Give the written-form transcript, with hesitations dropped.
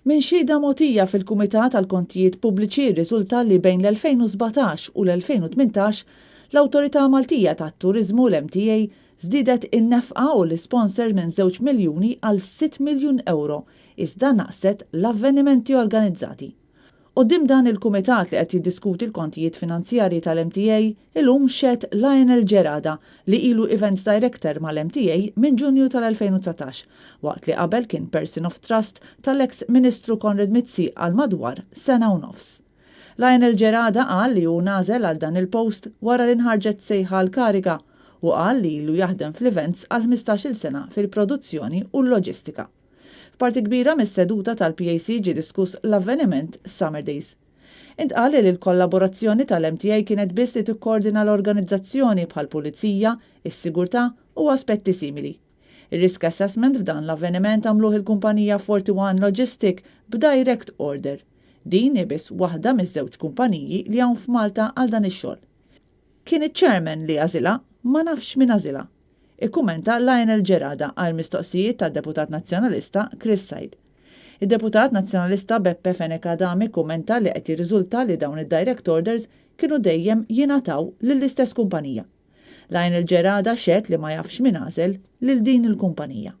Min xhieda mogħtija fil-Kumitat tal-Kontijiet Pubbliċi rriżulta li bejn l-2017 u l-2018 l-Awtorità Maltija tat-Turiżmu l-MTA żdiedet in-nefqa u l-isponsor minn 2 miljuni għal 6 miljun euro iżda naqset l-avvenimenti organizzati. Quddiem dan il-kumitat li qed jiddiskuti l-kontijiet finanzjarji tal-MTA illum xedt Lionel Gerada li ilu Events Director mal-MTA minn Ġunju tal-2019 waqt li qabel kien Person of Trust tal-eks Ministru Konrad Mizzi għal madwar sena u nofs. Lionel Gerada qal li hu nażel għal dan il-post wara li nħarġet sejħa l-kariga u qal li ilu jaħdem fl-events għal 15-il sena fil-produzzjoni u l-loġistika. F'parti kbira mis-seduta tal-PAC ġie diskuss l-avveniment Summer Days. Intqal li l-kollaborazzjoni tal-MTA kienet biss li tikkoordina l-organizzazzjoni bħal pulizija, is-sigurtà u aspetti simili. Ir-risk assessment f'dan l-avveniment għamluh il-kumpanija 41 Logistic b'direct order. Din hi biss waħda miż-żewġ kumpaniji li hawn f'Malta għal dan ix-xogħol. Kien iċ-chairman li għażilha ma nafx min għażilha. Ikkumenta Lionel Gerada għal mistoqsijiet tad-Deputat Nazzjonalista Chris Said. Id-Deputat Nazzjonalista Beppe Feneka Adami kummenta li qed jirriżulta li dawn id-direct orders kienu dejjem jingħataw lill-istess kumpanija. Lionel Gerada xedt li ma jafx min għażel lil din il-kumpanija.